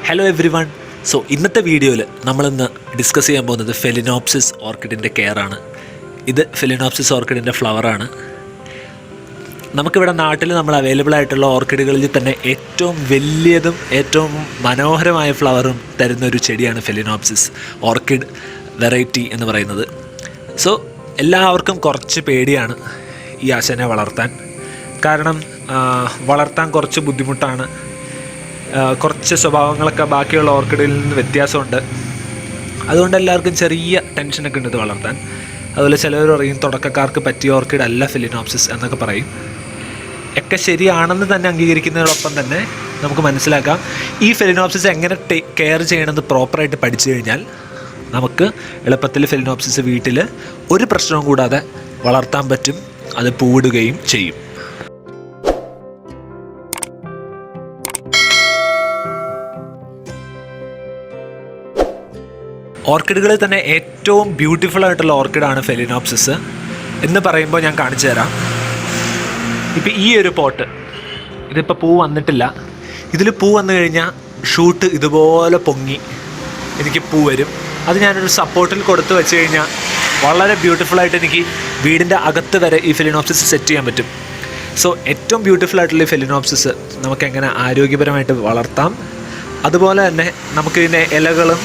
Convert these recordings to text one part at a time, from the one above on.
Hello every one. So ഇന്നത്തെ വീഡിയോയിൽ നമ്മളിന്ന് ഡിസ്കസ് ചെയ്യാൻ പോകുന്നത് ഫെലിനോപ്സിസ് ഓർക്കിഡിൻ്റെ കെയർ ആണ്. ഇത് ഫെലിനോപ്സിസ് ഓർക്കിഡിൻ്റെ ഫ്ലവറാണ്. നമുക്കിവിടെ നാട്ടിൽ നമ്മൾ അവൈലബിൾ ആയിട്ടുള്ള ഓർക്കിഡുകളിൽ തന്നെ ഏറ്റവും വലിയതും ഏറ്റവും മനോഹരമായ ഫ്ലവറും തരുന്ന ഒരു ചെടിയാണ് ഫെലിനോപ്സിസ് ഓർക്കിഡ് വെറൈറ്റി എന്ന് പറയുന്നത്. സോ എല്ലാവർക്കും കുറച്ച് പേടിയാണ് ഈ ആശാനെ വളർത്താൻ. കാരണം വളർത്താൻ കുറച്ച് ബുദ്ധിമുട്ടാണ്. കുറച്ച് സ്വഭാവങ്ങളൊക്കെ ബാക്കിയുള്ള ഓർക്കിഡിൽ നിന്ന് വ്യത്യാസമുണ്ട്. അതുകൊണ്ട് എല്ലാവർക്കും ചെറിയ ടെൻഷനൊക്കെ ഉണ്ട് ഇത് വളർത്താൻ. അതുപോലെ ചിലവർ പറയും തുടക്കക്കാർക്ക് പറ്റിയ ഓർക്കിഡ് അല്ല ഫെലിനോപ്സിസ് എന്നൊക്കെ പറയും. ഒക്കെ ശരിയാണെന്ന് തന്നെ അംഗീകരിക്കുന്നതിനോടൊപ്പം തന്നെ നമുക്ക് മനസ്സിലാക്കാം ഈ ഫെലിനോപ്സിസ് എങ്ങനെ കെയർ ചെയ്യണമെന്ന് പ്രോപ്പറായിട്ട് പഠിച്ചു കഴിഞ്ഞാൽ നമുക്ക് എളുപ്പത്തിൽ ഫെലിനോപ്സിസ് വീട്ടിൽ ഒരു പ്രശ്നവും കൂടാതെ വളർത്താൻ പറ്റും. അത് പൂവിടുകയും ചെയ്യും. ഓർക്കിഡുകളിൽ തന്നെ ഏറ്റവും ബ്യൂട്ടിഫുൾ ആയിട്ടുള്ള ഓർക്കിഡാണ് ഫെലിനോപ്സിസ് എന്ന് പറയുമ്പോൾ ഞാൻ കാണിച്ചു തരാം. ഇപ്പം ഈ ഒരു പോട്ട് ഇതിപ്പോൾ പൂ വന്നിട്ടില്ല. ഇതിൽ പൂ വന്നു കഴിഞ്ഞാൽ ഷൂട്ട് ഇതുപോലെ പൊങ്ങി എനിക്ക് പൂ വരും. അത് ഞാനൊരു സപ്പോർട്ടിൽ കൊടുത്ത് വെച്ച് കഴിഞ്ഞാൽ വളരെ ബ്യൂട്ടിഫുള്ളായിട്ട് എനിക്ക് വീടിൻ്റെ അകത്ത് വരെ ഈ ഫെലിനോപ്സിസ് സെറ്റ് ചെയ്യാൻ പറ്റും. സോ ഏറ്റവും ബ്യൂട്ടിഫുൾ ആയിട്ടുള്ള ഈ ഫെലിനോപ്സിസ് നമുക്കെങ്ങനെ ആരോഗ്യപരമായിട്ട് വളർത്താം. അതുപോലെ തന്നെ നമുക്കിതിൻ്റെ ഇലകളും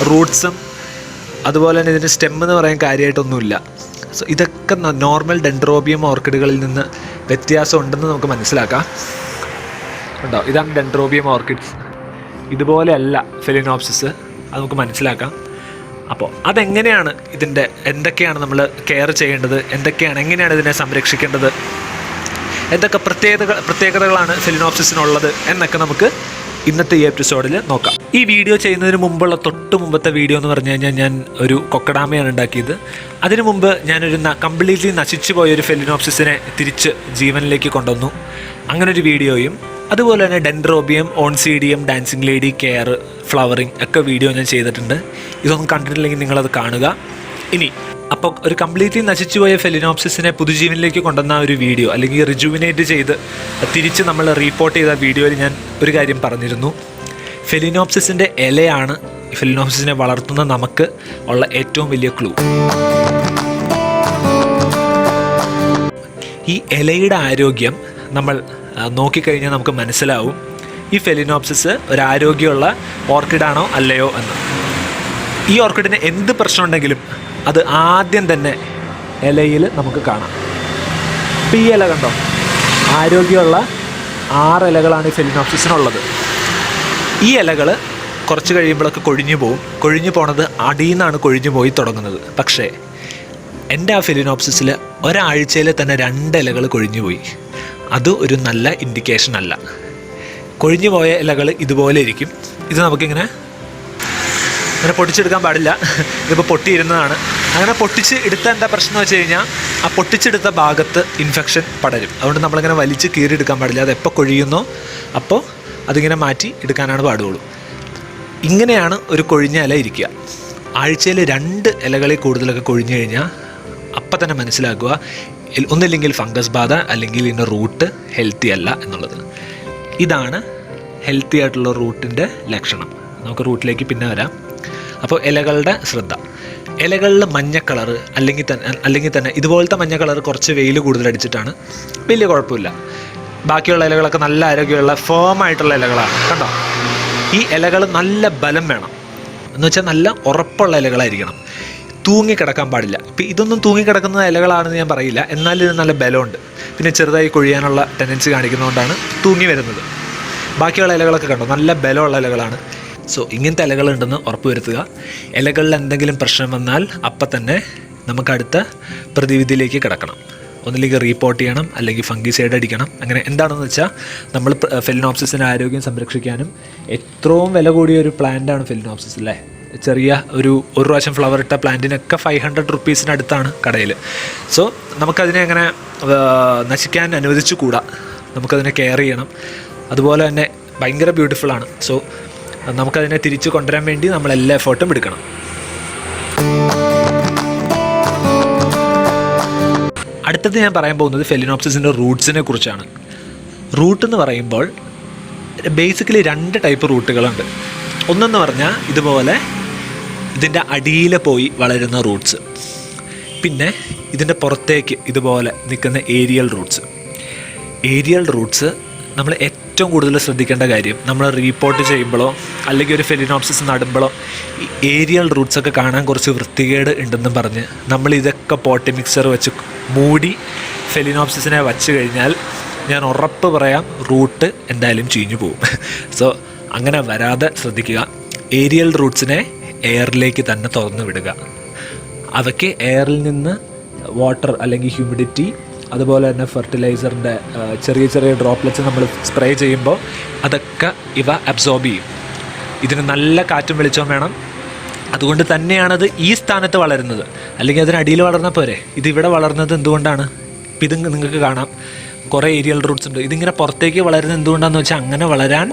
റൂട്ട്സും അതുപോലെ തന്നെ ഇതിൻ്റെ സ്റ്റെം എന്ന് പറയാൻ കാര്യമായിട്ടൊന്നുമില്ല. സോ ഇതൊക്കെ നോർമൽ ഡെൻഡ്രോബിയം ഓർക്കിഡുകളിൽ നിന്ന് വ്യത്യാസമുണ്ടെന്ന് നമുക്ക് മനസ്സിലാക്കാം. ഉണ്ടോ, ഇതാണ് ഡെൻഡ്രോബിയം ഓർക്കിഡ്സ്. ഇതുപോലെയല്ല ഫെലിനോപ്സിസ്. അത് നമുക്ക് മനസ്സിലാക്കാം. അപ്പോൾ അതെങ്ങനെയാണ് എന്തൊക്കെയാണ് നമ്മൾ കെയർ ചെയ്യേണ്ടത്, എങ്ങനെയാണ് ഇതിനെ സംരക്ഷിക്കേണ്ടത്, എന്തൊക്കെ പ്രത്യേകതകളാണ് ഫെലിനോപ്സിസിനുള്ളത് എന്നൊക്കെ നമുക്ക് ഇന്നത്തെ ഈ എപ്പിസോഡിൽ നോക്കാം. ഈ വീഡിയോ ചെയ്യുന്നതിന് മുമ്പുള്ള മുമ്പത്തെ വീഡിയോ എന്ന് പറഞ്ഞു കഴിഞ്ഞാൽ ഞാൻ ഒരു കൊക്കഡാമയാണ് ഉണ്ടാക്കിയത്. അതിനു മുമ്പ് ഞാനൊരു കംപ്ലീറ്റ്ലി നശിച്ചു പോയൊരു ഫെലിനോപ്സിസിനെ തിരിച്ച് ജീവനിലേക്ക് കൊണ്ടുവന്നു. അങ്ങനൊരു വീഡിയോയും അതുപോലെ തന്നെ dendrobium, Oncidium, dancing lady care, flowering ഒക്കെ വീഡിയോ ഞാൻ ചെയ്തിട്ടുണ്ട്. ഇതൊന്നും കണ്ടിട്ടില്ലെങ്കിൽ നിങ്ങളത് കാണുക. ഇനി അപ്പോൾ ഒരു കംപ്ലീറ്റ്ലി നശിച്ചുപോയ ഫെലിനോപ്സിസിനെ പുതുജീവനിലേക്ക് കൊണ്ടുവന്ന ഒരു വീഡിയോ അല്ലെങ്കിൽ റിജുവിനേറ്റ് ചെയ്ത് തിരിച്ച് നമ്മൾ റിപ്പോർട്ട് ചെയ്ത വീഡിയോയിൽ ഞാൻ ഒരു കാര്യം പറഞ്ഞിരുന്നു. ഫെലിനോപ്സിസിൻ്റെ ഇലയാണ് ഫെലിനോപ്സിസിനെ വളർത്തുന്ന നമുക്ക് ഉള്ള ഏറ്റവും വലിയ ക്ലൂ. ഈ ഇലയുടെ ആരോഗ്യം നമ്മൾ നോക്കിക്കഴിഞ്ഞാൽ നമുക്ക് മനസ്സിലാവും ഈ ഫെലിനോപ്സിസ് ഒരു ആരോഗ്യമുള്ള ഓർക്കിഡാണോ അല്ലയോ എന്ന്. ഈ ഓർക്കിഡിന് എന്ത് പ്രശ്നമുണ്ടെങ്കിലും അത് ആദ്യം തന്നെ ഇലയിൽ നമുക്ക് കാണാം. ഇപ്പോൾ ഈ ഇല കണ്ടോ, ആരോഗ്യമുള്ള 6 ഇലകളാണ് ഈ ഫെലിനോപ്സിസിനുള്ളത്. ഈ ഇലകൾ കുറച്ച് കഴിയുമ്പോഴൊക്കെ കൊഴിഞ്ഞു പോകും. കൊഴിഞ്ഞു പോണത് അടിയിൽ നിന്നാണ് കൊഴിഞ്ഞു പോയി തുടങ്ങുന്നത്. പക്ഷേ എൻ്റെ ആ ഫെലിനോപ്സിസിൽ ഒരാഴ്ചയിൽ തന്നെ 2 ഇലകൾ കൊഴിഞ്ഞു പോയി. അത് ഒരു നല്ല ഇൻഡിക്കേഷൻ അല്ല. കൊഴിഞ്ഞു പോയ ഇലകൾ ഇതുപോലെ ഇരിക്കും. ഇത് നമുക്കിങ്ങനെ പൊട്ടിച്ചെടുക്കാൻ പാടില്ല. ഇതിപ്പോൾ പൊട്ടിയിരുന്നതാണ്. അങ്ങനെ പൊട്ടിച്ച് എടുത്ത എന്താ പ്രശ്നം വെച്ച് കഴിഞ്ഞാൽ ആ പൊട്ടിച്ചെടുത്ത ഭാഗത്ത് ഇൻഫെക്ഷൻ പടരും. അതുകൊണ്ട് നമ്മളിങ്ങനെ വലിച്ച് കീറിയെടുക്കാൻ പാടില്ല. അത് എപ്പോൾ കൊഴിയുന്നോ അപ്പോൾ അതിങ്ങനെ മാറ്റി എടുക്കാനാണ് പാടുള്ളൂ. ഇങ്ങനെയാണ് ഒരു കൊഴിഞ്ഞ ഇല ഇരിക്കുക. ആഴ്ചയിൽ 2 ഇലകളിൽ കൂടുതലൊക്കെ കൊഴിഞ്ഞു കഴിഞ്ഞാൽ അപ്പം തന്നെ മനസ്സിലാക്കുക ഒന്നില്ലെങ്കിൽ ഫംഗസ് ബാധ അല്ലെങ്കിൽ ഇതിൻ്റെ റൂട്ട് ഹെൽത്തി അല്ല എന്നുള്ളത്. ഇതാണ് ഹെൽത്തി ആയിട്ടുള്ള റൂട്ടിൻ്റെ ലക്ഷണം. നമുക്ക് റൂട്ടിലേക്ക് പിന്നെ വരാം. അപ്പോൾ ഇലകളുടെ ശ്രദ്ധ. ഇലകളിൽ മഞ്ഞ കളറ് അല്ലെങ്കിൽ തന്നെ ഇതുപോലത്തെ മഞ്ഞ കളറ് കുറച്ച് വെയിൽ കൂടുതലടിച്ചിട്ടാണ്. വലിയ കുഴപ്പമില്ല. ബാക്കിയുള്ള ഇലകളൊക്കെ നല്ല ആരോഗ്യമുള്ള ഫേമായിട്ടുള്ള ഇലകളാണ്. കണ്ടോ, ഈ ഇലകൾ നല്ല ബലം വേണം. എന്ന് വെച്ചാൽ നല്ല ഉറപ്പുള്ള ഇലകളായിരിക്കണം. തൂങ്ങിക്കിടക്കാൻ പാടില്ല. ഇപ്പം ഇതൊന്നും തൂങ്ങിക്കിടക്കുന്ന ഇലകളാണെന്ന് ഞാൻ പറയില്ല. എന്നാലും ഇത് നല്ല ബലമുണ്ട്. പിന്നെ ചെറുതായി കൊഴിയാനുള്ള ടെൻഡൻസി കാണിക്കുന്നതുകൊണ്ടാണ് തൂങ്ങി വരുന്നത്. ബാക്കിയുള്ള ഇലകളൊക്കെ കണ്ടോ, നല്ല ബലമുള്ള ഇലകളാണ്. സോ ഇങ്ങനത്തെ ഇലകളുണ്ടെന്ന് ഉറപ്പ് വരുത്തുക. ഇലകളിൽ എന്തെങ്കിലും പ്രശ്നം വന്നാൽ അപ്പം തന്നെ നമുക്ക് അടുത്ത പ്രതിവിധിയിലേക്ക് കിടക്കണം. ഒന്നില്ലെങ്കിൽ റിപ്പോർട്ട് ചെയ്യണം, അല്ലെങ്കിൽ ഫംഗിസൈഡ് അടിക്കണം. അങ്ങനെ എന്താണെന്ന് വെച്ചാൽ നമ്മൾ ഫെലിനോപ്സിസിൻ്റെ ആരോഗ്യം സംരക്ഷിക്കാനും എത്രയും വില കൂടിയ ഒരു പ്ലാന്റാണ് ഫെലിനോപ്സിസ് അല്ലേ. ചെറിയ ഒരു പ്രാവശ്യം ഫ്ലവർ ഇട്ട പ്ലാന്റിനൊക്കെ 500 റുപ്പീസിനടുത്താണ് കടയിൽ. സോ നമുക്കതിനെ അങ്ങനെ നശിക്കാൻ അനുവദിച്ചു കൂടാ. നമുക്കതിനെ കെയർ ചെയ്യണം. അതുപോലെ തന്നെ ഭയങ്കര ബ്യൂട്ടിഫുള്ളാണ്. സോ നമുക്കതിനെ തിരിച്ചു കൊണ്ടുവരാൻ വേണ്ടി നമ്മളെല്ലാ എഫേർട്ടും എടുക്കണം. അടുത്തത് ഞാൻ പറയാൻ പോകുന്നത് ഫെലിനോപ്സിസിൻ്റെ റൂട്ട്സിനെ കുറിച്ചാണ്. റൂട്ട് എന്ന് പറയുമ്പോൾ ബേസിക്കലി 2 ടൈപ്പ് റൂട്ടുകളുണ്ട്. ഒന്നെന്ന് പറഞ്ഞാൽ ഇതുപോലെ ഇതിൻ്റെ അടിയിൽ പോയി വളരുന്ന റൂട്ട്സ്, പിന്നെ ഇതിൻ്റെ പുറത്തേക്ക് ഇതുപോലെ നിൽക്കുന്ന ഏരിയൽ റൂട്ട്സ്. ഏരിയൽ റൂട്ട്സ് നമ്മൾ ഏറ്റവും കൂടുതൽ ശ്രദ്ധിക്കേണ്ട കാര്യം, നമ്മൾ റീപോർട്ട് ചെയ്യുമ്പോഴോ അല്ലെങ്കിൽ ഒരു ഫെലിനോപ്സിസ് നടുമ്പോഴോ ഈ ഏരിയൽ റൂട്ട്സൊക്കെ കാണാൻ കുറച്ച് വൃത്തികേട് ഉണ്ടെന്നും പറഞ്ഞ് നമ്മൾ ഇതൊക്കെ പോട്ടി മിക്സർ വെച്ച് മൂടി ഫെലിനോപ്സിസിനെ വച്ച് കഴിഞ്ഞാൽ ഞാൻ ഉറപ്പ് പറയാം, റൂട്ട് എന്തായാലും ചീഞ്ഞു പോകും. സോ അങ്ങനെ വരാതെ ശ്രദ്ധിക്കുക. ഏരിയൽ റൂട്ട്സിനെ എയറിലേക്ക് തന്നെ തുറന്നു വിടുക. അവയ്ക്ക് എയറിൽ നിന്ന് വാട്ടർ അല്ലെങ്കിൽ ഹ്യൂമിഡിറ്റി, അതുപോലെ തന്നെ ഫെർട്ടിലൈസറിൻ്റെ ചെറിയ ചെറിയ ഡ്രോപ്ലെറ്റ്സ് നമ്മൾ സ്പ്രേ ചെയ്യുമ്പോൾ അതൊക്കെ ഇവ അബ്സോർബ് ചെയ്യും. ഇതിന് നല്ല കാറ്റും വെളിച്ചവും വേണം. അതുകൊണ്ട് തന്നെയാണത് ഈ സ്ഥാനത്ത് വളരുന്നത്. അല്ലെങ്കിൽ അതിനടിയിൽ വളർന്നാൽ പോരെ. ഇതിവിടെ വളർന്നത് എന്തുകൊണ്ടാണ്? ഇപ്പം ഇത് നിങ്ങൾക്ക് കാണാം, കുറേ ഏരിയൽ റൂട്ട്സ് ഉണ്ട്. ഇതിങ്ങനെ പുറത്തേക്ക് വളരുന്നത് എന്തുകൊണ്ടാണെന്ന് വെച്ചാൽ അങ്ങനെ വളരാൻ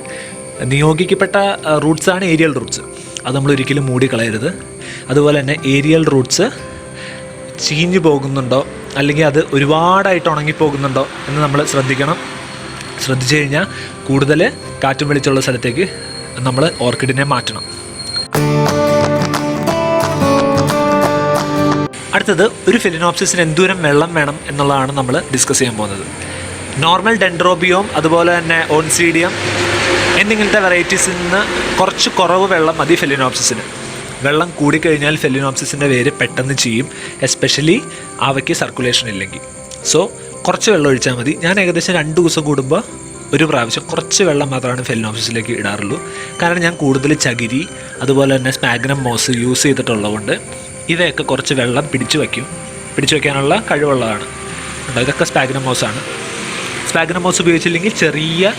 നിയോഗിക്കപ്പെട്ട റൂട്ട്സാണ് ഏരിയൽ റൂട്ട്സ്. അത് നമ്മൾ ഒരിക്കലും മൂടിക്കളയരുത്. അതുപോലെ തന്നെ ഏരിയൽ റൂട്ട്സ് ചീഞ്ഞു പോകുന്നുണ്ടോ അല്ലെങ്കിൽ അത് ഒരുപാടായിട്ട് ഉണങ്ങിപ്പോകുന്നുണ്ടോ എന്ന് നമ്മൾ ശ്രദ്ധിക്കണം. ശ്രദ്ധിച്ചു കഴിഞ്ഞാൽ കൂടുതൽ കാറ്റും വെളിച്ചമുള്ള സ്ഥലത്തേക്ക് നമ്മൾ ഓർക്കിഡിനെ മാറ്റണം. അടുത്തത്, ഒരു ഫെലിനോപ്സിസിന് എന്തോരം വെള്ളം വേണം എന്നുള്ളതാണ് നമ്മൾ ഡിസ്കസ് ചെയ്യാൻ പോകുന്നത്. നോർമൽ ഡെൻഡ്രോബിയോം അതുപോലെ തന്നെ ഓൺസീഡിയം എന്നിങ്ങനത്തെ വെറൈറ്റീസിൽ നിന്ന് കുറച്ച് കുറവ് വെള്ളം മതി ഫെലിനോപ്സിസിന്. വെള്ളം കൂടിക്കഴിഞ്ഞാൽ ഫെലിനോപ്സിസിൻ്റെ വേര് പെട്ടെന്ന് ചെയ്യും, എസ്പെഷ്യലി അവയ്ക്ക് സർക്കുലേഷൻ ഇല്ലെങ്കിൽ. സോ കുറച്ച് വെള്ളം ഒഴിച്ചാൽ മതി. ഞാൻ ഏകദേശം 2 ദിവസം കൂടുമ്പോൾ ഒരു പ്രാവശ്യം കുറച്ച് വെള്ളം മാത്രമാണ് ഫെലിനോപ്സിസിലേക്ക് ഇടാറുള്ളൂ. കാരണം ഞാൻ കൂടുതൽ ചകിരി അതുപോലെ തന്നെ സ്പാഗ്നം മോസ് യൂസ് ചെയ്തിട്ടുള്ളതുകൊണ്ട് ഇവയൊക്കെ കുറച്ച് വെള്ളം പിടിച്ചു വയ്ക്കാനുള്ള കഴിവുള്ളതാണ്. ഇതൊക്കെ സ്പാഗ്നം മോസാണ്. സ്പാഗ്നം മോസ് ഉപയോഗിച്ചില്ലെങ്കിൽ ചെറിയ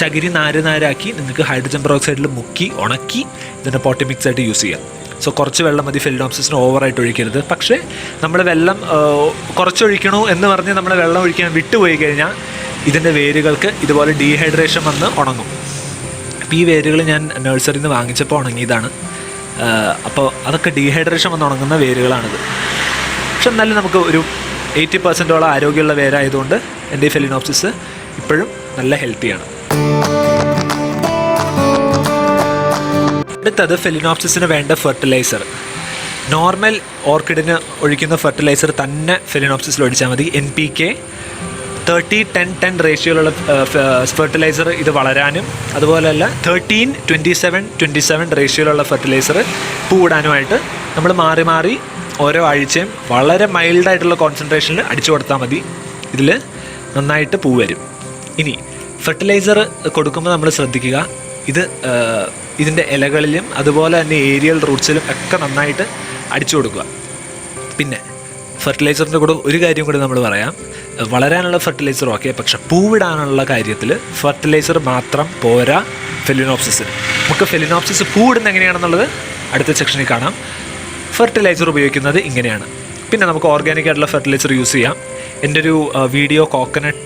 ചകിരി നാരാക്കി നിങ്ങൾക്ക് ഹൈഡ്രജൻ പെറോക്സൈഡിൽ മുക്കി ഉണക്കി ഇതിൻ്റെ പോട്ടി മിക്സ് ആയിട്ട് യൂസ് ചെയ്യാം. സോ കുറച്ച് വെള്ളം മതി. ഫെലിനോപ്സിസിന് ഓവറായിട്ട് ഒഴിക്കരുത്. പക്ഷേ നമ്മൾ വെള്ളം കുറച്ചൊഴിക്കണോ എന്ന് പറഞ്ഞ് നമ്മൾ വെള്ളം ഒഴിക്കാൻ വിട്ടുപോയി കഴിഞ്ഞാൽ ഇതിൻ്റെ വേരുകൾക്ക് ഇതുപോലെ ഡീഹൈഡ്രേഷൻ വന്ന് ഉണങ്ങും. അപ്പോൾ ഈ വേരുകൾ ഞാൻ നഴ്സറിയിൽ നിന്ന് വാങ്ങിച്ചപ്പോൾ ഉണങ്ങിയതാണ്. അപ്പോൾ അതൊക്കെ ഡീഹൈഡ്രേഷൻ വന്ന് ഉണങ്ങുന്ന വേരുകളാണിത്. പക്ഷെ എന്നാലും നമുക്ക് ഒരു 80% ആരോഗ്യമുള്ള വേരായതുകൊണ്ട് എൻ്റെ ഈ ഫെലിനോപ്സിസ് ഇപ്പോഴും നല്ല ഹെൽത്തിയാണ്. അടുത്തത് ഫെലിനോപ്സിസിന് വേണ്ട ഫെർട്ടിലൈസർ. നോർമൽ ഓർക്കിഡിന് ഒഴിക്കുന്ന ഫെർട്ടിലൈസർ തന്നെ ഫെലിനോപ്സിസിൽ ഒഴിച്ചാൽ മതി. NPK 30-10-10 റേഷ്യോയിലുള്ള ഫെർട്ടിലൈസർ ഇത് വളരാനും, അതുപോലെ അല്ല 13-27-27 റേഷ്യോയിലുള്ള ഫെർട്ടിലൈസർ പൂവിടാനുമായിട്ട് നമ്മൾ മാറി മാറി ഓരോ ആഴ്ചയും വളരെ മൈൽഡായിട്ടുള്ള കോൺസെൻട്രേഷനിൽ അടിച്ചു കൊടുത്താൽ മതി. ഇതിൽ നന്നായിട്ട് പൂ വരും. ഇനി ഫെർട്ടിലൈസർ കൊടുക്കുമ്പോൾ നമ്മൾ ശ്രദ്ധിക്കുക, ഇതിൻ്റെ ഇലകളിലും അതുപോലെ തന്നെ ഏരിയൽ റൂട്ട്സിലും ഒക്കെ നന്നായിട്ട് അടിച്ചു കൊടുക്കുക. പിന്നെ ഫെർട്ടിലൈസറിൻ്റെ കൂടെ ഒരു കാര്യം കൂടി നമ്മൾ പറയാം. വളരാനുള്ള ഫെർട്ടിലൈസർ ഓക്കെ, പക്ഷെ പൂവിടാനുള്ള കാര്യത്തിൽ ഫെർട്ടിലൈസർ മാത്രം പോരാ ഫെലിനോപ്സിസിന്. നമുക്ക് ഫെലിനോപ്സിസ് പൂവിടുന്നത് എങ്ങനെയാണെന്നുള്ളത് അടുത്ത സെക്ഷനിൽ കാണാം. ഫെർട്ടിലൈസർ ഉപയോഗിക്കുന്നത് ഇങ്ങനെയാണ്. പിന്നെ നമുക്ക് ഓർഗാനിക് ആയിട്ടുള്ള ഫെർട്ടിലൈസർ യൂസ് ചെയ്യാം. എൻ്റെ ഒരു വീഡിയോ കോക്കനട്ട്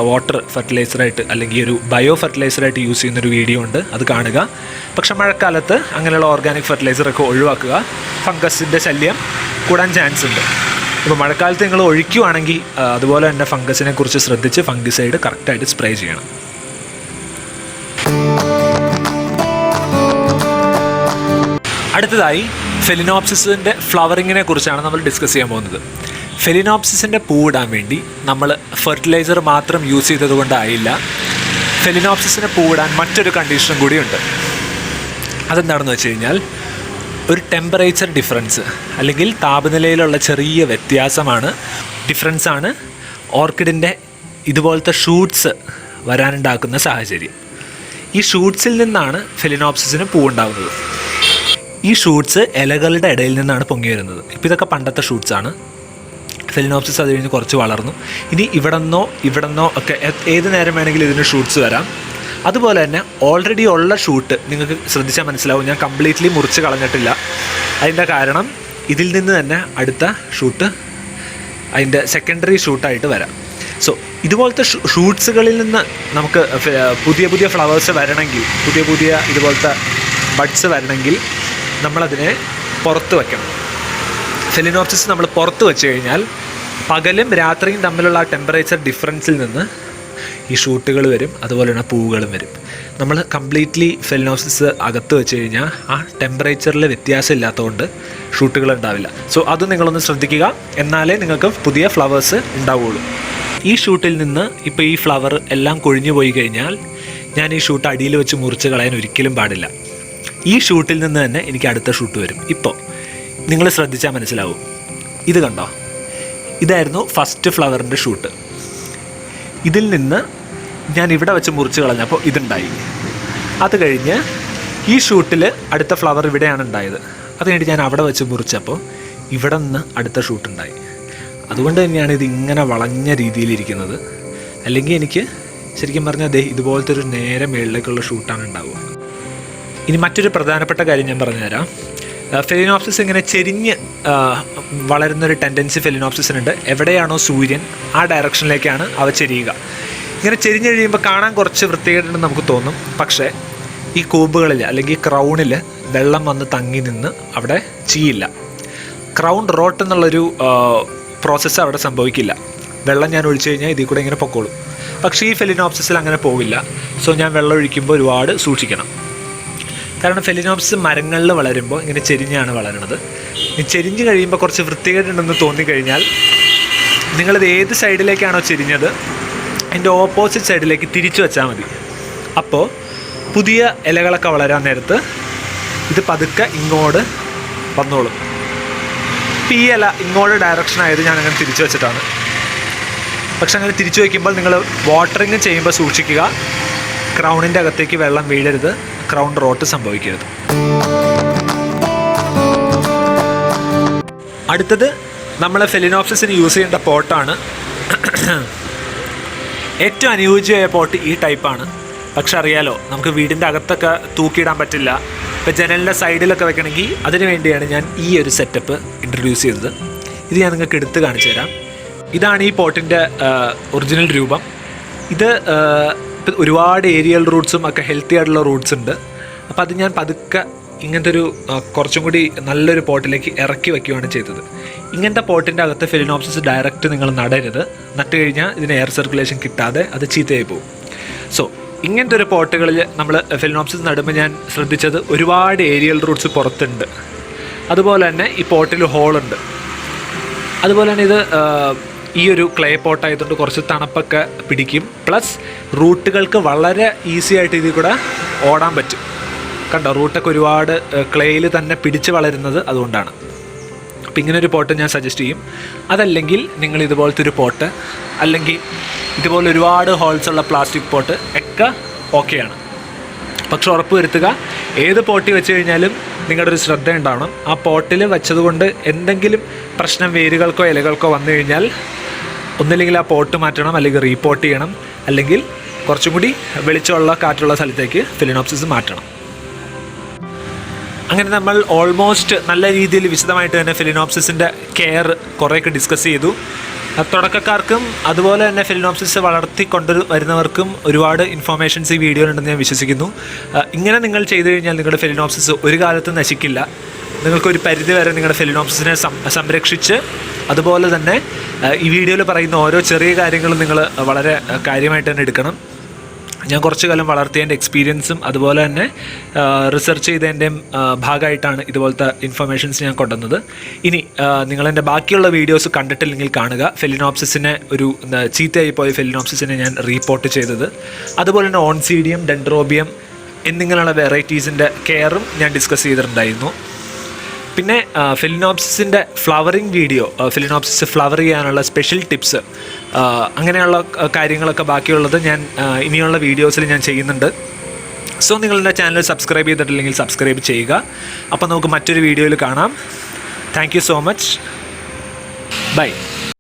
വാട്ടർ ഫെർട്ടിലൈസറായിട്ട് അല്ലെങ്കിൽ ഒരു ബയോ ഫെർട്ടിലൈസറായിട്ട് യൂസ് ചെയ്യുന്നൊരു വീഡിയോ ഉണ്ട്, അത് കാണുക. പക്ഷെ മഴക്കാലത്ത് അങ്ങനെയുള്ള ഓർഗാനിക് ഫെർട്ടിലൈസറൊക്കെ ഒഴിവാക്കുക. ഫംഗസിൻ്റെ ശല്യം കൂടാൻ ചാൻസ് ഉണ്ട്. ഇപ്പോൾ മഴക്കാലത്ത് നിങ്ങൾ ഒഴിക്കുകയാണെങ്കിൽ അതുപോലെ തന്നെ ഫംഗസിനെ കുറിച്ച് ശ്രദ്ധിച്ച് ഫംഗിസൈഡ് കറക്റ്റായിട്ട് സ്പ്രേ ചെയ്യണം. അടുത്തതായി ഫെലിനോപ്സിസിൻ്റെ ഫ്ലവറിങ്ങിനെ കുറിച്ചാണ് നമ്മൾ ഡിസ്കസ് ചെയ്യാൻ പോകുന്നത്. ഫെലിനോപ്സിസിൻ്റെ പൂവിടാൻ വേണ്ടി നമ്മൾ ഫെർട്ടിലൈസർ മാത്രം യൂസ് ചെയ്തത് കൊണ്ടായില്ല. ഫെലിനോപ്സിസിന് പൂവിടാൻ മറ്റൊരു കണ്ടീഷനും കൂടിയുണ്ട്. അതെന്താണെന്ന് വെച്ച് കഴിഞ്ഞാൽ ഒരു ടെമ്പറേച്ചർ ഡിഫറൻസ് അല്ലെങ്കിൽ താപനിലയിലുള്ള ചെറിയ ഡിഫറൻസാണ് ഓർക്കിഡിൻ്റെ ഇതുപോലത്തെ ഷൂട്ട്സ് വരാനുണ്ടാക്കുന്ന സാഹചര്യം. ഈ ഷൂട്ട്സിൽ നിന്നാണ് ഫെലിനോപ്സിസിന് പൂവുണ്ടാകുന്നത്. ഈ ഷൂട്ട്സ് ഇലകളുടെ ഇടയിൽ നിന്നാണ് പൊങ്ങി വരുന്നത്. ഇപ്പോൾ ഇതൊക്കെ പണ്ടത്തെ ഷൂട്ട്സാണ്. ഫെലിനോപ്സിസ് അത് കഴിഞ്ഞ് കുറച്ച് വളർന്നു. ഇനി ഇവിടെന്നോ ഒക്കെ ഏത് നേരം വേണമെങ്കിലും ഇതിന് ഷൂട്ട്സ് വരാം. അതുപോലെ തന്നെ ഓൾറെഡി ഉള്ള ഷൂട്ട് നിങ്ങൾക്ക് ശ്രദ്ധിച്ചാൽ മനസ്സിലാവും, ഞാൻ കംപ്ലീറ്റ്ലി മുറിച്ച് കളഞ്ഞിട്ടില്ല. അതിൻ്റെ കാരണം ഇതിൽ നിന്ന് തന്നെ അടുത്ത ഷൂട്ട് അതിൻ്റെ സെക്കൻഡറി ഷൂട്ടായിട്ട് വരാം. സോ ഇതുപോലത്തെ ഷൂട്ട്സുകളിൽ നിന്ന് നമുക്ക് പുതിയ ഫ്ലവേഴ്സ് വരണമെങ്കിൽ, പുതിയ ഇതുപോലത്തെ ബഡ്സ് വരണമെങ്കിൽ നമ്മളതിനെ പുറത്ത് വയ്ക്കണം. ഫെലിനോപ്സിസ് നമ്മൾ പുറത്ത് വെച്ച് കഴിഞ്ഞാൽ പകലും രാത്രിയും തമ്മിലുള്ള ആ ടെമ്പറേച്ചർ ഡിഫറൻസിൽ നിന്ന് ഈ ഷൂട്ടുകൾ വരും, അതുപോലെ തന്നെ പൂവുകളും വരും. നമ്മൾ കംപ്ലീറ്റ്ലി ഫെലിനോപ്സിസ് അകത്ത് വെച്ച് കഴിഞ്ഞാൽ ആ ടെമ്പറേച്ചറിൽ വ്യത്യാസം ഇല്ലാത്തതുകൊണ്ട് ഷൂട്ടുകൾ ഉണ്ടാവില്ല. സോ അത് നിങ്ങളൊന്ന് ശ്രദ്ധിക്കുക, എന്നാലേ നിങ്ങൾക്ക് പുതിയ ഫ്ലവേഴ്സ് ഉണ്ടാവുകയുള്ളൂ. ഈ ഷൂട്ടിൽ നിന്ന് ഇപ്പോൾ ഈ ഫ്ലവർ എല്ലാം കൊഴിഞ്ഞു പോയി കഴിഞ്ഞാൽ ഞാൻ ഈ ഷൂട്ട് അടിയിൽ വെച്ച് മുറിച്ച് കളയാൻ ഒരിക്കലും പാടില്ല. ഈ ഷൂട്ടിൽ നിന്ന് തന്നെ എനിക്ക് അടുത്ത ഷൂട്ട് വരും. ഇപ്പോൾ നിങ്ങൾ ശ്രദ്ധിച്ചാൽ മനസ്സിലാവും. ഇത് കണ്ടോ, ഇതായിരുന്നു ഫസ്റ്റ് ഫ്ലവറിൻ്റെ ഷൂട്ട്. ഇതിൽ നിന്ന് ഞാൻ ഇവിടെ വെച്ച് മുറിച്ച് കളഞ്ഞപ്പോൾ ഇതുണ്ടായി. അത് കഴിഞ്ഞ് ഈ ഷൂട്ടിൽ അടുത്ത ഫ്ലവർ ഇവിടെയാണ് ഉണ്ടായത്. അത് കഴിഞ്ഞിട്ട് ഞാൻ അവിടെ വെച്ച് മുറിച്ചപ്പോൾ ഇവിടെ നിന്ന് അടുത്ത ഷൂട്ടുണ്ടായി. അതുകൊണ്ട് തന്നെയാണ് ഇത് ഇങ്ങനെ വളഞ്ഞ രീതിയിലിരിക്കുന്നത്. അല്ലെങ്കിൽ എനിക്ക് ശരിക്കും പറഞ്ഞാൽ ഇതുപോലത്തെ ഒരു നേരെ മുകളിലേക്കുള്ള ഷൂട്ടാണ് ഉണ്ടാവുക. ഇനി മറ്റൊരു പ്രധാനപ്പെട്ട കാര്യം ഞാൻ പറഞ്ഞുതരാം. ഫെലിനോപ്സിസ് ഇങ്ങനെ ചെരിഞ്ഞ് വളരുന്നൊരു ടെൻഡൻസി ഫെലിനോപ്സിസിനുണ്ട്. എവിടെയാണോ സൂര്യൻ ആ ഡയറക്ഷനിലേക്കാണ് അവ ചെരിയുക. ഇങ്ങനെ ചെരിഞ്ഞ് കഴിയുമ്പോൾ കാണാൻ കുറച്ച് വൃത്തികേടുണ്ടെന്ന് നമുക്ക് തോന്നും. പക്ഷേ ഈ കൂമ്പുകളിൽ അല്ലെങ്കിൽ ക്രൗണിൽ വെള്ളം വന്ന് തങ്ങി നിന്ന് അവിടെ ചീയില്ല. ക്രൗൺ റോട്ട് എന്നുള്ളൊരു പ്രോസസ്സ് അവിടെ സംഭവിക്കില്ല. വെള്ളം ഞാൻ ഒഴിച്ചു കഴിഞ്ഞാൽ ഇതിൽ കൂടെ ഇങ്ങനെ പൊക്കോളും. പക്ഷേ ഈ ഫെലിനോപ്സിസിൽ അങ്ങനെ പോവില്ല. സോ ഞാൻ വെള്ളം ഒഴിക്കുമ്പോൾ ഒരുപാട് സൂക്ഷിക്കണം. കാരണം ഫെലിനോപ്സിസ് മരങ്ങളിൽ വളരുമ്പോൾ ഇങ്ങനെ ചെരിഞ്ഞാണ് വളരുന്നത്. ഈ ചെരിഞ്ഞ് കഴിയുമ്പോൾ കുറച്ച് വൃത്തികേടുണ്ടെന്ന് തോന്നിക്കഴിഞ്ഞാൽ നിങ്ങളിത് ഏത് സൈഡിലേക്കാണോ ചെരിഞ്ഞത് അതിൻ്റെ ഓപ്പോസിറ്റ് സൈഡിലേക്ക് തിരിച്ചു വെച്ചാൽ മതി. അപ്പോൾ പുതിയ ഇലകളൊക്കെ വളരാൻ നേരത്ത് ഇത് പതുക്കെ ഇങ്ങോട്ട് വന്നോളും. ഇപ്പോൾ ഈ ഇല ഇങ്ങോട്ട് ഡയറക്ഷൻ ആയത് ഞാൻ അങ്ങനെ തിരിച്ചു വെച്ചിട്ടാണ്. പക്ഷെ അങ്ങനെ തിരിച്ചു വയ്ക്കുമ്പോൾ നിങ്ങൾ വാട്ടറിങ് ചെയ്യുമ്പോൾ സൂക്ഷിക്കുക, ക്രൗണിൻ്റെ അകത്തേക്ക് വെള്ളം വീഴരുത്, ക്രൗൺ റോട്ട് സംഭവിക്കരുത്. അടുത്തത് നമ്മൾ ഫെലിനോപ്സിസിന് യൂസ് ചെയ്യേണ്ട പോട്ടാണ്. ഏറ്റവും അനുയോജ്യമായ പോട്ട് ഈ ടൈപ്പാണ്. പക്ഷെ അറിയാലോ, നമുക്ക് വീടിൻ്റെ അകത്തൊക്കെ തൂക്കിയിടാൻ പറ്റില്ല. ഇപ്പോൾ ജനലിൻ്റെ സൈഡിലൊക്കെ വെക്കണമെങ്കിൽ അതിന് വേണ്ടിയാണ് ഞാൻ ഈ ഒരു സെറ്റപ്പ് ഇൻട്രൊഡ്യൂസ് ചെയ്തത്. ഇത് ഞാൻ നിങ്ങൾക്ക് എടുത്ത് കാണിച്ചു തരാം. ഇതാണ് ഈ പോട്ടിൻ്റെ ഒറിജിനൽ രൂപം. ഇത് ഒരുപാട് ഏരിയൽ റൂട്ട്സും ഒക്കെ ഹെൽത്തി ആയിട്ടുള്ള റൂട്ട്സ് ഉണ്ട്. അപ്പോൾ അത് ഞാൻ പതുക്കെ ഇങ്ങനത്തെ ഒരു കുറച്ചും കൂടി നല്ലൊരു പോട്ടിലേക്ക് ഇറക്കി വയ്ക്കുകയാണ് ചെയ്തത്. ഇങ്ങനത്തെ പോട്ടിൻ്റെ അകത്ത് ഫെലിനോപ്സിസ് ഡയറക്റ്റ് നിങ്ങൾ നടരുത്. നട്ട് കഴിഞ്ഞാൽ ഇതിന് എയർ സർക്കുലേഷൻ കിട്ടാതെ അത് ചീത്തയായി പോകും. സോ ഇങ്ങനത്തെ ഒരു പോട്ടുകളിൽ നമ്മൾ ഫെലിനോപ്സിസ് നടുമ്പോൾ ഞാൻ ശ്രദ്ധിച്ചത് ഒരുപാട് ഏരിയൽ റൂട്ട്സ് പുറത്തുണ്ട്. അതുപോലെ തന്നെ ഈ പോട്ടിൽ ഹോളുണ്ട്. അതുപോലെ തന്നെ ഇത് ഈ ഒരു ക്ലേ പോട്ടായതുകൊണ്ട് കുറച്ച് തണുപ്പൊക്കെ പിടിക്കും. പ്ലസ് റൂട്ടുകൾക്ക് വളരെ ഈസി ആയിട്ട് ഇതിൽ കൂടെ ഓടാൻ പറ്റും. കണ്ടോ, റൂട്ടൊക്കെ ഒരുപാട് ക്ലേയിൽ തന്നെ പിടിച്ച് വളരുന്നത് അതുകൊണ്ടാണ്. അപ്പോൾ ഇങ്ങനൊരു പോട്ട് ഞാൻ സജസ്റ്റ് ചെയ്യും. അതല്ലെങ്കിൽ നിങ്ങൾ ഇതുപോലത്തെ ഒരു പോട്ട്, അല്ലെങ്കിൽ ഇതുപോലെ ഒരുപാട് ഹോൾസുള്ള പ്ലാസ്റ്റിക് പോട്ട് ഒക്കെ ഓക്കെയാണ്. പക്ഷെ ഉറപ്പ് വരുത്തുക, ഏത് പോട്ടി വെച്ച് കഴിഞ്ഞാലും നിങ്ങളുടെ ഒരു ശ്രദ്ധ ഉണ്ടാവണം. ആ പോട്ടിൽ വെച്ചതുകൊണ്ട് എന്തെങ്കിലും പ്രശ്നം വേരുകൾക്കോ ഇലകൾക്കോ വന്നു കഴിഞ്ഞാൽ ഒന്നില്ലെങ്കിൽ ആ പോട്ട് മാറ്റണം, അല്ലെങ്കിൽ റീപോട്ട് ചെയ്യണം, അല്ലെങ്കിൽ കുറച്ചും കൂടി വെളിച്ചമുള്ള കാറ്റുള്ള സ്ഥലത്തേക്ക് ഫെലിനോപ്സിസ് മാറ്റണം. അങ്ങനെ നമ്മൾ ഓൾമോസ്റ്റ് നല്ല രീതിയിൽ വിശദമായിട്ട് തന്നെ ഫെലിനോപ്സിസിൻ്റെ കെയർ കുറേയൊക്കെ ഡിസ്കസ് ചെയ്തു. തുടക്കക്കാർക്കും അതുപോലെ തന്നെ ഫെലിനോപ്സിസ് വളർത്തിക്കൊണ്ട് വരുന്നവർക്കും ഒരുപാട് ഇൻഫോർമേഷൻസ് ഈ വീഡിയോയിലുണ്ടെന്ന് ഞാൻ വിശ്വസിക്കുന്നു. ഇങ്ങനെ നിങ്ങൾ ചെയ്തു കഴിഞ്ഞാൽ നിങ്ങളുടെ ഫെലിനോപ്സിസ് ഒരു കാലത്തും നശിക്കില്ല. നിങ്ങൾക്കൊരു പരിധി വരെ നിങ്ങളുടെ ഫെലിനോപ്സിസിനെ സംരക്ഷിച്ച്, അതുപോലെ തന്നെ ഈ വീഡിയോയിൽ പറയുന്ന ഓരോ ചെറിയ കാര്യങ്ങളും നിങ്ങൾ വളരെ കാര്യമായിട്ട് തന്നെ എടുക്കണം. ഞാൻ കുറച്ച് കാലം വളർത്തിയതിൻ്റെ എക്സ്പീരിയൻസും അതുപോലെ തന്നെ റിസർച്ച് ചെയ്തതിൻ്റെയും ഭാഗമായിട്ടാണ് ഇതുപോലത്തെ ഇൻഫർമേഷൻസ് ഞാൻ കൊണ്ടുവന്നത്. ഇനി നിങ്ങളെൻ്റെ ബാക്കിയുള്ള വീഡിയോസ് കണ്ടിട്ടില്ലെങ്കിൽ കാണുക. ഫെലിനോപ്സിസിനെ ഒരു ചീത്തയായി പോയ ഫെലിനോപ്സിസിനെ ഞാൻ റീപോർട്ട് ചെയ്തത്, അതുപോലെ തന്നെ ഓൺസീഡിയം, ഡെൻഡ്രോബിയം എന്നിങ്ങനെയുള്ള വെറൈറ്റീസിൻ്റെ കെയറും ഞാൻ ഡിസ്കസ് ചെയ്തിട്ടുണ്ടായിരുന്നു. പിന്നെ ഫെലിനോപ്സിസിൻ്റെ ഫ്ലവറിങ് വീഡിയോ, ഫെലിനോപ്സിസ് ഫ്ലവർ ചെയ്യാനുള്ള സ്പെഷ്യൽ ടിപ്സ്, അങ്ങനെയുള്ള കാര്യങ്ങളൊക്കെ ബാക്കിയുള്ളത് ഞാൻ ഇനിയുള്ള വീഡിയോസിൽ ഞാൻ ചെയ്യുന്നുണ്ട്. സോ നിങ്ങളുടെ ചാനൽ സബ്സ്ക്രൈബ് ചെയ്തിട്ടില്ലെങ്കിൽ സബ്സ്ക്രൈബ് ചെയ്യുക. അപ്പോൾ നമുക്ക് മറ്റൊരു വീഡിയോയിൽ കാണാം. Thank you so much. By.